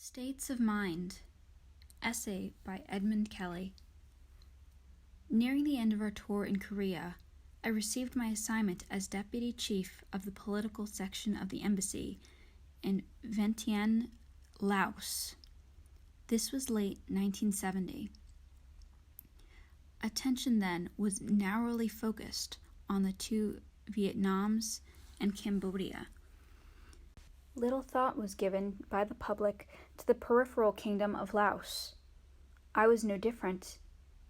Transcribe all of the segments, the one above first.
States of Mind. Essay by Edmund Kelly. Nearing the end of our tour in Korea, I received my assignment as Deputy Chief of the Political Section of the Embassy in Vientiane, Laos. This was late 1970. Attention then was narrowly focused on the two Vietnams and Cambodia. Little thought was given by the public to the peripheral kingdom of Laos. I was no different,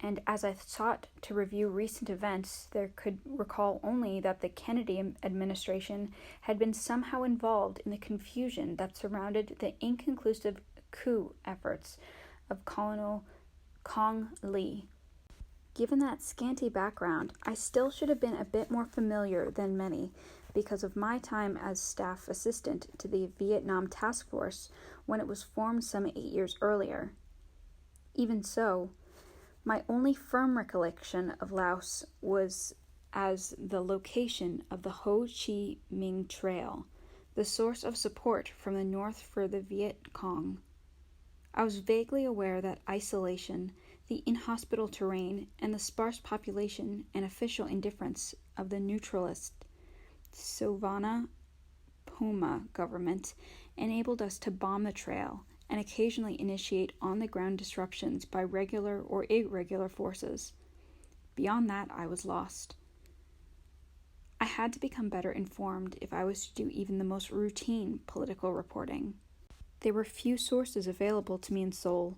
and as I sought to review recent events, there could recall only that the Kennedy administration had been somehow involved in the confusion that surrounded the inconclusive coup efforts of Colonel Kong Lee. Given that scanty background, I still should have been a bit more familiar than many because of my time as staff assistant to the Vietnam Task Force when it was formed some 8 years earlier. Even so, my only firm recollection of Laos was as the location of the Ho Chi Minh Trail, the source of support from the north for the Viet Cong. I was vaguely aware that isolation, the inhospitable terrain, and the sparse population and official indifference of the neutralist Savannah Poma government enabled us to bomb the trail and occasionally initiate on-the-ground disruptions by regular or irregular forces. Beyond that, I was lost. I had to become better informed if I was to do even the most routine political reporting. There were few sources available to me in Seoul,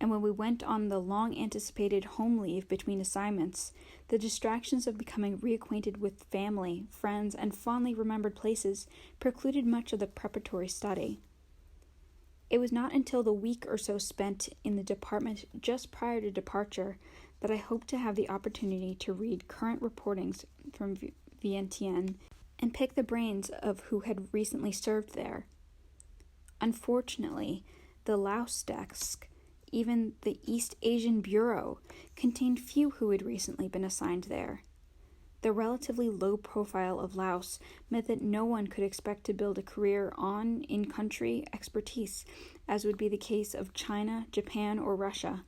and when we went on the long-anticipated home leave between assignments, the distractions of becoming reacquainted with family, friends, and fondly remembered places precluded much of the preparatory study. It was not until the week or so spent in the department just prior to departure that I hoped to have the opportunity to read current reportings from Vientiane and pick the brains of who had recently served there. Unfortunately, the Laos desk, even the East Asian Bureau, contained few who had recently been assigned there. The relatively low profile of Laos meant that no one could expect to build a career on in-country expertise, as would be the case of China, Japan, or Russia.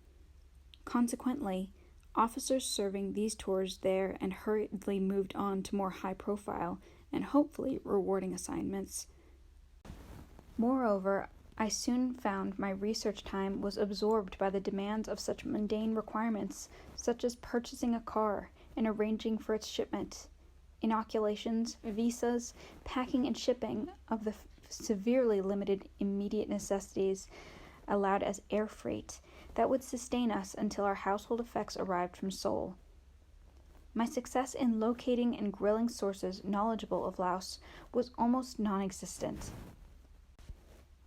Consequently, officers serving these tours there and hurriedly moved on to more high-profile and hopefully rewarding assignments. Moreover, I soon found my research time was absorbed by the demands of such mundane requirements, such as purchasing a car and arranging for its shipment, inoculations, visas, packing and shipping of the severely limited immediate necessities allowed as air freight that would sustain us until our household effects arrived from Seoul. My success in locating and grilling sources knowledgeable of Laos was almost non-existent.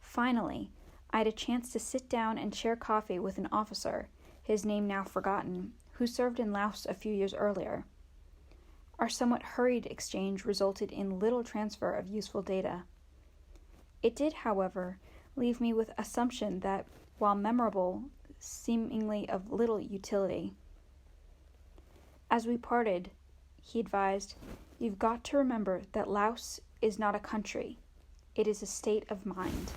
Finally, I had a chance to sit down and share coffee with an officer, his name now forgotten, who served in Laos a few years earlier. Our somewhat hurried exchange resulted in little transfer of useful data. It did, however, leave me with assumption that, while memorable, seemingly of little utility. As we parted, he advised, "You've got to remember that Laos is not a country. It is a state of mind."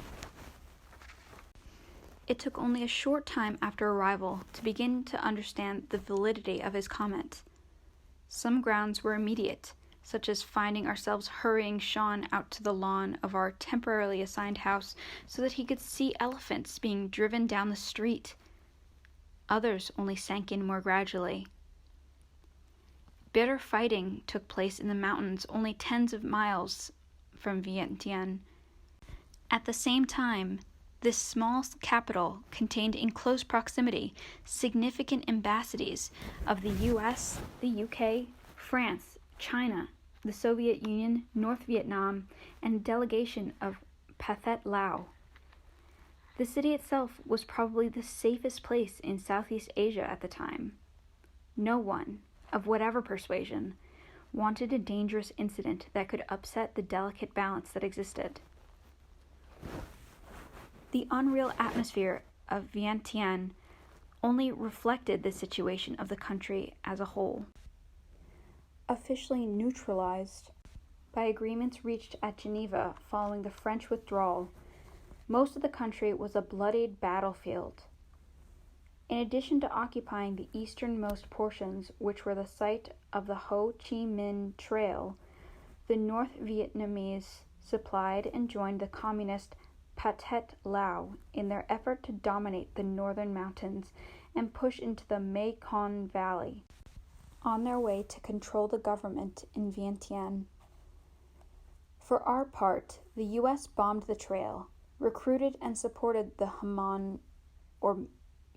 It took only a short time after arrival to begin to understand the validity of his comment. Some grounds were immediate, such as finding ourselves hurrying Sean out to the lawn of our temporarily assigned house so that he could see elephants being driven down the street. Others only sank in more gradually. Bitter fighting took place in the mountains only tens of miles from Vientiane. At the same time, this small capital contained in close proximity significant embassies of the U.S., the U.K., France, China, the Soviet Union, North Vietnam, and a delegation of Pathet Lao. The city itself was probably the safest place in Southeast Asia at the time. No one, of whatever persuasion, wanted a dangerous incident that could upset the delicate balance that existed. The unreal atmosphere of Vientiane only reflected the situation of the country as a whole. Officially neutralized by agreements reached at Geneva following the French withdrawal, Most of the country was a bloodied battlefield. In addition to occupying the easternmost portions, which were the site of the Ho Chi Minh Trail, the North Vietnamese supplied and joined the communist Pathet Lao in their effort to dominate the northern mountains and push into the Mekong Valley, on their way to control the government in Vientiane. For our part, the U.S. bombed the trail, recruited and supported the Hmong or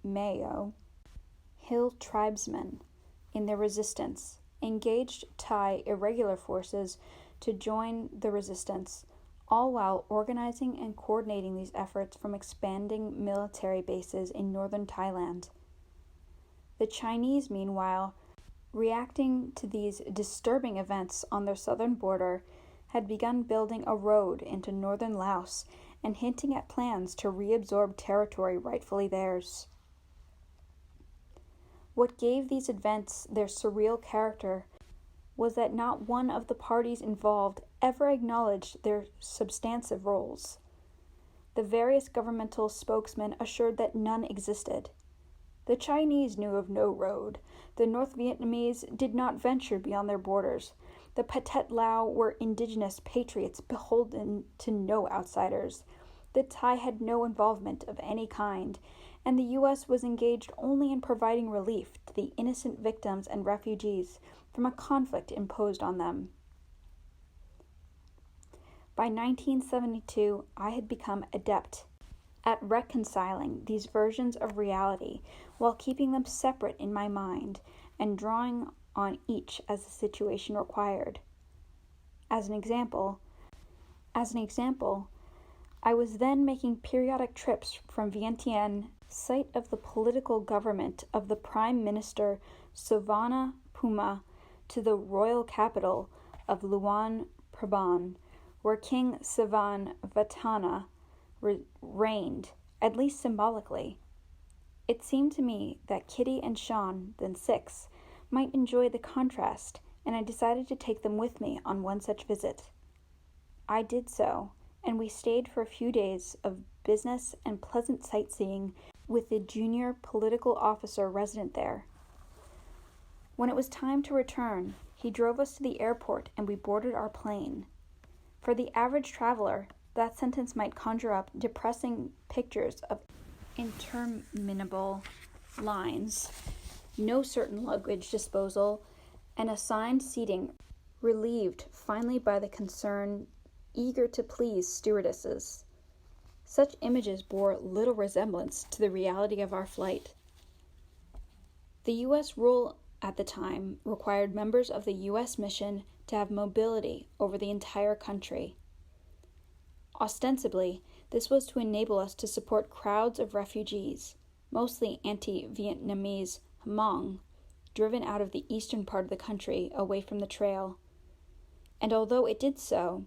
Mayo hill tribesmen in their resistance, engaged Thai irregular forces to join the resistance, all while organizing and coordinating these efforts from expanding military bases in northern Thailand. The Chinese, meanwhile, reacting to these disturbing events on their southern border, had begun building a road into northern Laos and hinting at plans to reabsorb territory rightfully theirs. What gave these events their surreal character was that not one of the parties involved ever acknowledged their substantive roles. The various governmental spokesmen assured that none existed. The Chinese knew of no road. The North Vietnamese did not venture beyond their borders. The Pathet Lao were indigenous patriots beholden to no outsiders. The Thai had no involvement of any kind, and the U.S. was engaged only in providing relief to the innocent victims and refugees from a conflict imposed on them. By 1972, I had become adept at reconciling these versions of reality while keeping them separate in my mind and drawing on each as the situation required. As an example, I was then making periodic trips from Vientiane, site of the political government of the Prime Minister Suvarna Phumma, to the royal capital of Luang Prabang, where King Savan Vatana reigned, at least symbolically. It seemed to me that Kitty and Sean, then 6, might enjoy the contrast, and I decided to take them with me on one such visit. I did so, and we stayed for a few days of business and pleasant sightseeing with the junior political officer resident there. When it was time to return, he drove us to the airport and we boarded our plane. For the average traveler, that sentence might conjure up depressing pictures of interminable lines, no certain luggage disposal, and assigned seating relieved finally by the concerned, eager to please stewardesses. Such images bore little resemblance to the reality of our flight. The U.S. rule at the time required members of the U.S. mission to have mobility over the entire country. Ostensibly, this was to enable us to support crowds of refugees, mostly anti-Vietnamese Hmong, driven out of the eastern part of the country away from the trail. And although it did so,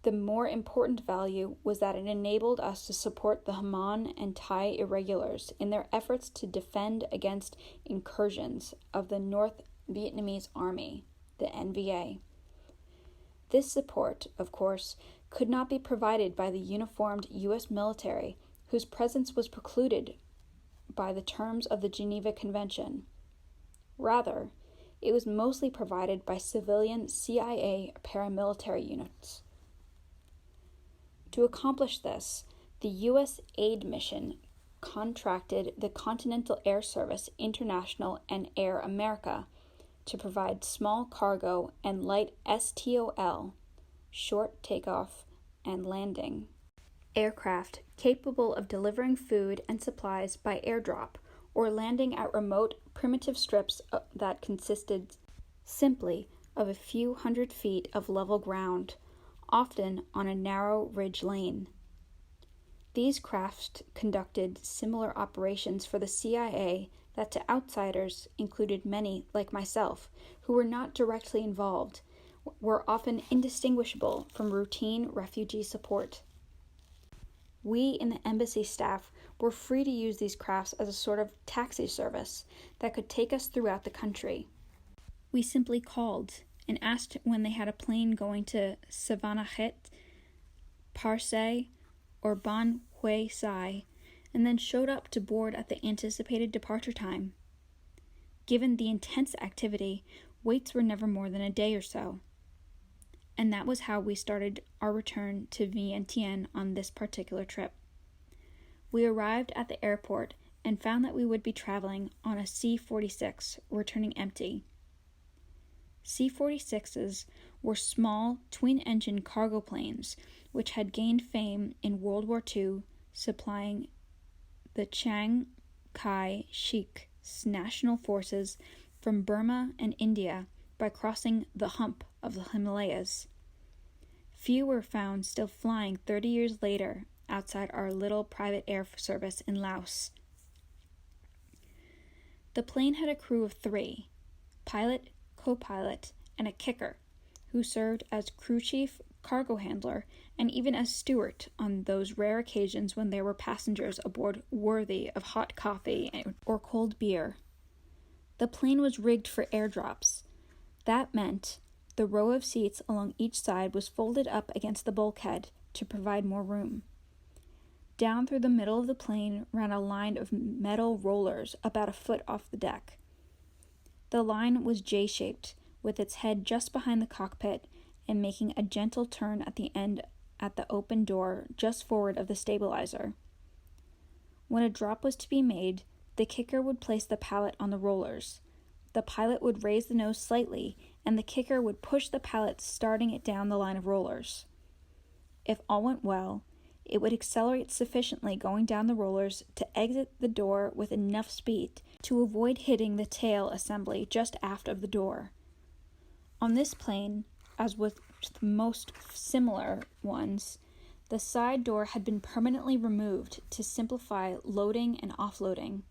the more important value was that it enabled us to support the Hmong and Thai irregulars in their efforts to defend against incursions of the North Vietnamese Army, the NVA. This support, of course, could not be provided by the uniformed U.S. military, whose presence was precluded by the terms of the Geneva Convention. Rather, it was mostly provided by civilian CIA paramilitary units. To accomplish this, the U.S. aid mission contracted the Continental Air Service International and Air America to provide small cargo and light STOL, short takeoff and landing, aircraft capable of delivering food and supplies by airdrop or landing at remote primitive strips that consisted simply of a few hundred feet of level ground, often on a narrow ridge lane. These craft conducted similar operations for the CIA that to outsiders included many, like myself, who were not directly involved, were often indistinguishable from routine refugee support. We in the embassy staff were free to use these crafts as a sort of taxi service that could take us throughout the country. We simply called and asked when they had a plane going to Savannakhet, Parse, or Ban Hui Sai, and then showed up to board at the anticipated departure time. Given the intense activity, waits were never more than a day or so. And that was how we started our return to Vientiane on this particular trip. We arrived at the airport and found that we would be traveling on a C-46, returning empty. C-46s were small, twin-engine cargo planes which had gained fame in World War II, supplying the Chiang Kai-shek's national forces from Burma and India by crossing the hump of the Himalayas. Few were found still flying 30 years later outside our little private air service in Laos. The plane had a crew of 3, pilot, co-pilot, and a kicker, who served as crew chief, cargo handler, and even as steward on those rare occasions when there were passengers aboard worthy of hot coffee or cold beer. The plane was rigged for airdrops. That meant the row of seats along each side was folded up against the bulkhead to provide more room. Down through the middle of the plane ran a line of metal rollers about a foot off the deck. The line was J-shaped, with its head just behind the cockpit and making a gentle turn at the end at the open door just forward of the stabilizer. When a drop was to be made, the kicker would place the pallet on the rollers. The pilot would raise the nose slightly, and the kicker would push the pallet, starting it down the line of rollers. If all went well, it would accelerate sufficiently going down the rollers to exit the door with enough speed to avoid hitting the tail assembly just aft of the door. On this plane, as with most similar ones, the side door had been permanently removed to simplify loading and offloading.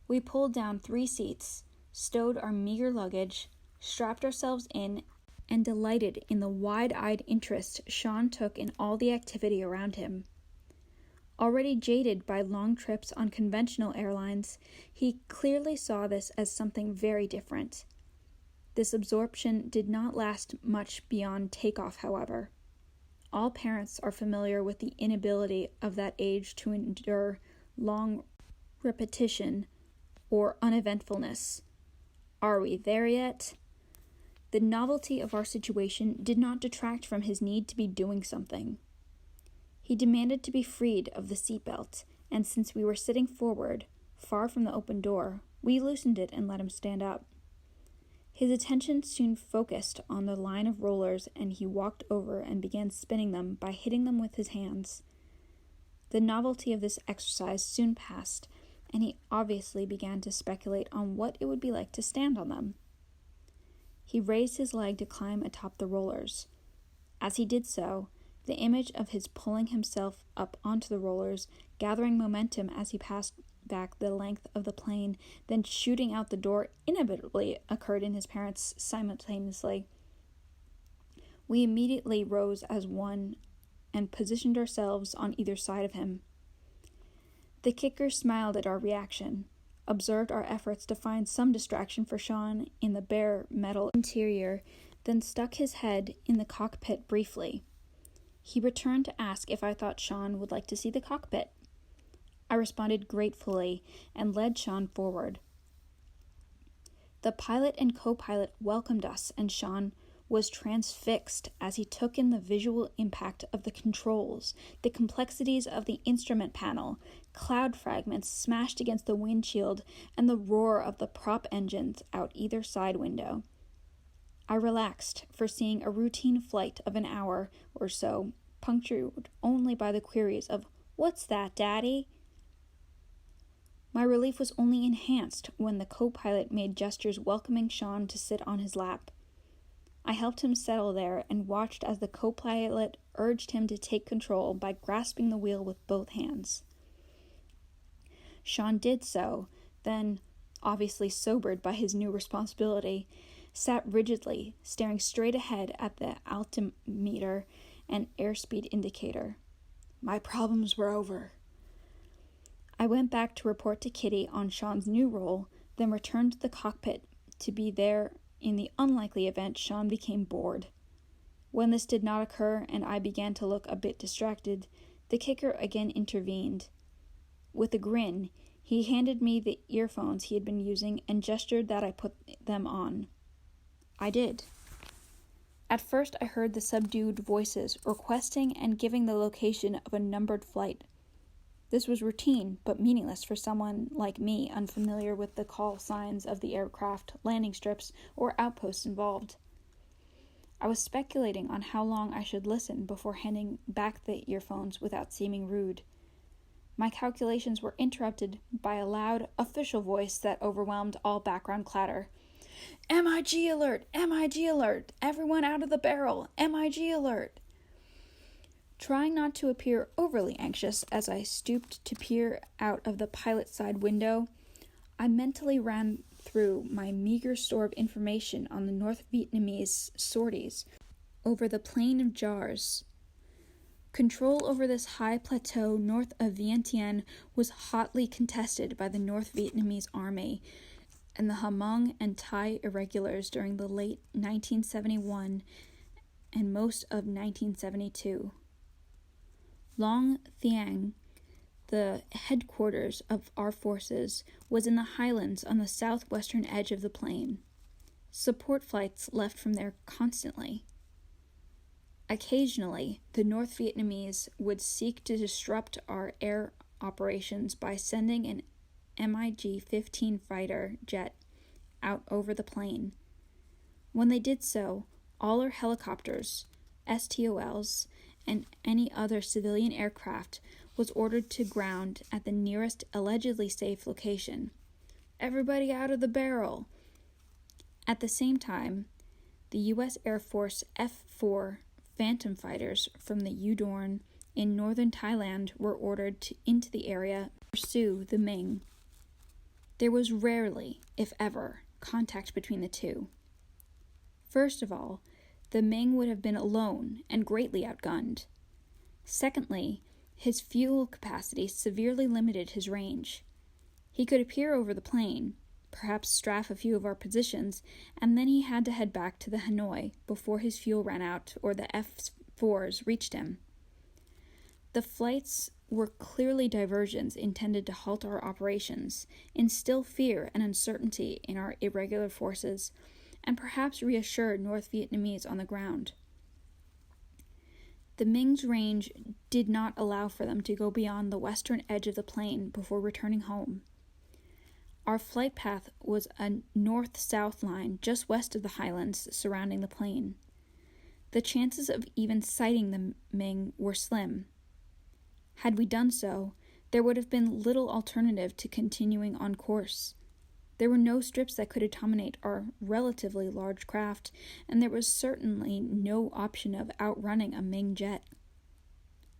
We pulled down 3 seats, stowed our meager luggage, strapped ourselves in, and delighted in the wide-eyed interest Sean took in all the activity around him. Already jaded by long trips on conventional airlines, he clearly saw this as something very different. This absorption did not last much beyond takeoff, however. All parents are familiar with the inability of that age to endure long repetition or uneventfulness. Are we there yet? The novelty of our situation did not detract from his need to be doing something. He demanded to be freed of the seatbelt, and since we were sitting forward, far from the open door, we loosened it and let him stand up. His attention soon focused on the line of rollers, and he walked over and began spinning them by hitting them with his hands. The novelty of this exercise soon passed, and he obviously began to speculate on what it would be like to stand on them. He raised his leg to climb atop the rollers. As he did so, the image of his pulling himself up onto the rollers, gathering momentum as he passed back the length of the plane, then shooting out the door inevitably occurred in his parents simultaneously. We immediately rose as one and positioned ourselves on either side of him. The kicker smiled at our reaction, observed our efforts to find some distraction for Sean in the bare metal interior, then stuck his head in the cockpit briefly. He returned to ask if I thought Sean would like to see the cockpit. I responded gratefully and led Sean forward. The pilot and co-pilot welcomed us, and Sean was transfixed as he took in the visual impact of the controls, the complexities of the instrument panel, cloud fragments smashed against the windshield, and the roar of the prop engines out either side window. I relaxed, foreseeing a routine flight of an hour or so, punctured only by the queries of, "What's that, Daddy?" My relief was only enhanced when the co-pilot made gestures welcoming Sean to sit on his lap. I helped him settle there and watched as the co-pilot urged him to take control by grasping the wheel with both hands. Sean did so, then, obviously sobered by his new responsibility, sat rigidly, staring straight ahead at the altimeter and airspeed indicator. My problems were over. I went back to report to Kitty on Sean's new role, then returned to the cockpit to be there in the unlikely event Sean became bored. When this did not occur and I began to look a bit distracted, The kicker again intervened. With a grin, he handed me the earphones he had been using and gestured that I put them on. I did. At first I heard the subdued voices requesting and giving the location of a numbered flight. This was routine, but meaningless for someone like me unfamiliar with the call signs of the aircraft, landing strips, or outposts involved. I was speculating on how long I should listen before handing back the earphones without seeming rude. My calculations were interrupted by a loud, official voice that overwhelmed all background clatter. MIG alert! MIG alert! Everyone out of the barrel! MIG alert! Trying not to appear overly anxious as I stooped to peer out of the pilot side window, I mentally ran through my meager store of information on the North Vietnamese sorties over the Plain of Jars. Control over this high plateau north of Vientiane was hotly contested by the North Vietnamese army and the Hmong and Thai irregulars during the late 1971 and most of 1972. Long Thiang, the headquarters of our forces, was in the highlands on the southwestern edge of the plain. Support flights left from there constantly. Occasionally, the North Vietnamese would seek to disrupt our air operations by sending an MiG-15 fighter jet out over the plain. When they did so, all our helicopters, STOLs, and any other civilian aircraft was ordered to ground at the nearest allegedly safe location. Everybody out of the barrel! At the same time, the U.S. Air Force F-4 Phantom fighters from the Udorn in northern Thailand were ordered into the area to pursue the Ming. There was rarely, if ever, contact between the two. First of all, the Ming would have been alone and greatly outgunned. Secondly, his fuel capacity severely limited his range. He could appear over the plain, perhaps strafe a few of our positions, and then he had to head back to the Hanoi before his fuel ran out or the F-4s reached him. The flights were clearly diversions intended to halt our operations, instill fear and uncertainty in our irregular forces, and perhaps reassure North Vietnamese on the ground. The Ming's range did not allow for them to go beyond the western edge of the plain before returning home. Our flight path was a north-south line just west of the highlands surrounding the plain. The chances of even sighting the Ming were slim. Had we done so, there would have been little alternative to continuing on course. There were no strips that could accommodate our relatively large craft, and there was certainly no option of outrunning a Ming jet.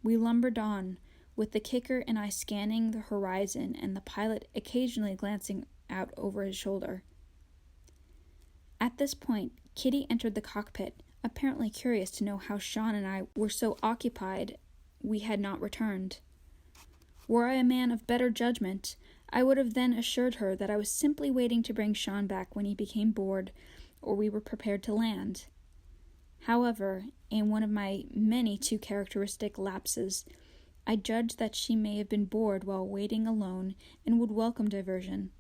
We lumbered on, with the kicker and I scanning the horizon and the pilot occasionally glancing out over his shoulder. At this point, Kitty entered the cockpit, apparently curious to know how Sean and I were so occupied we had not returned. Were I a man of better judgment, I would have then assured her that I was simply waiting to bring Sean back when he became bored or we were prepared to land. However, in one of my many too characteristic lapses, I judged that she may have been bored while waiting alone and would welcome diversion.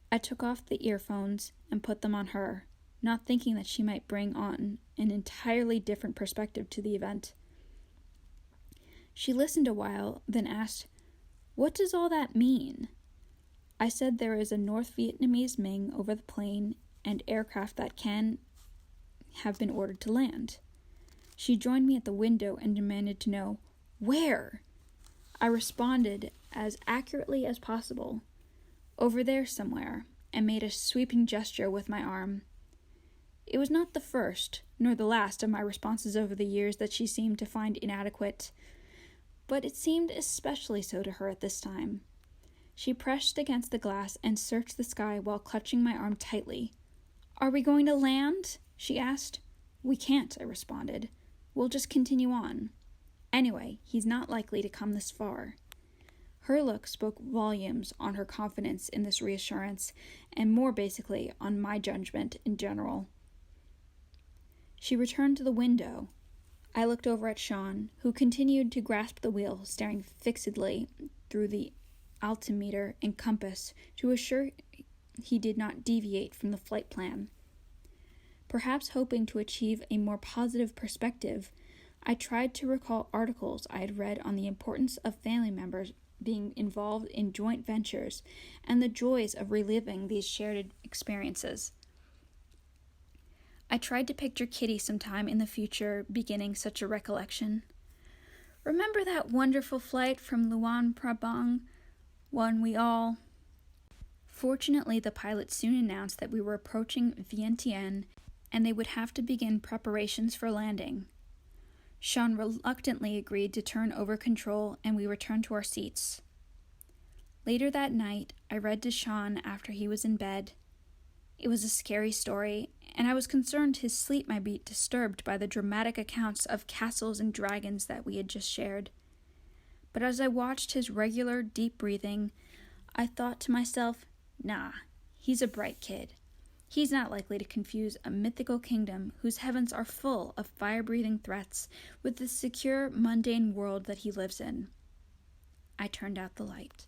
I took off the earphones and put them on her, not thinking that she might bring on an entirely different perspective to the event. She listened a while, then asked, "What does all that mean?" I said there is a North Vietnamese Ming over the plain and aircraft that can have been ordered to land. She joined me at the window and demanded to know, "Where?" I responded as accurately as possible, "Over there somewhere," and made a sweeping gesture with my arm. It was not the first, nor the last of my responses over the years that she seemed to find inadequate, but it seemed especially so to her at this time. She pressed against the glass and searched the sky while clutching my arm tightly. "Are we going to land?" she asked. "We can't," I responded. "We'll just continue on. Anyway, he's not likely to come this far." Her look spoke volumes on her confidence in this reassurance, and more basically on my judgment in general. She returned to the window. I looked over at Sean, who continued to grasp the wheel, staring fixedly through the altimeter and compass to assure he did not deviate from the flight plan. Perhaps hoping to achieve a more positive perspective, I tried to recall articles I had read on the importance of family members being involved in joint ventures and the joys of reliving these shared experiences. I tried to picture Kitty sometime in the future beginning such a recollection. Remember that wonderful flight from Luang Prabang, one we all... Fortunately, the pilot soon announced that we were approaching Vientiane and they would have to begin preparations for landing. Sean reluctantly agreed to turn over control and we returned to our seats. Later that night, I read to Sean after he was in bed. It was a scary story, and I was concerned his sleep might be disturbed by the dramatic accounts of castles and dragons that we had just shared. But as I watched his regular, deep breathing, I thought to myself, nah, he's a bright kid. He's not likely to confuse a mythical kingdom whose heavens are full of fire-breathing threats with the secure, mundane world that he lives in. I turned out the light.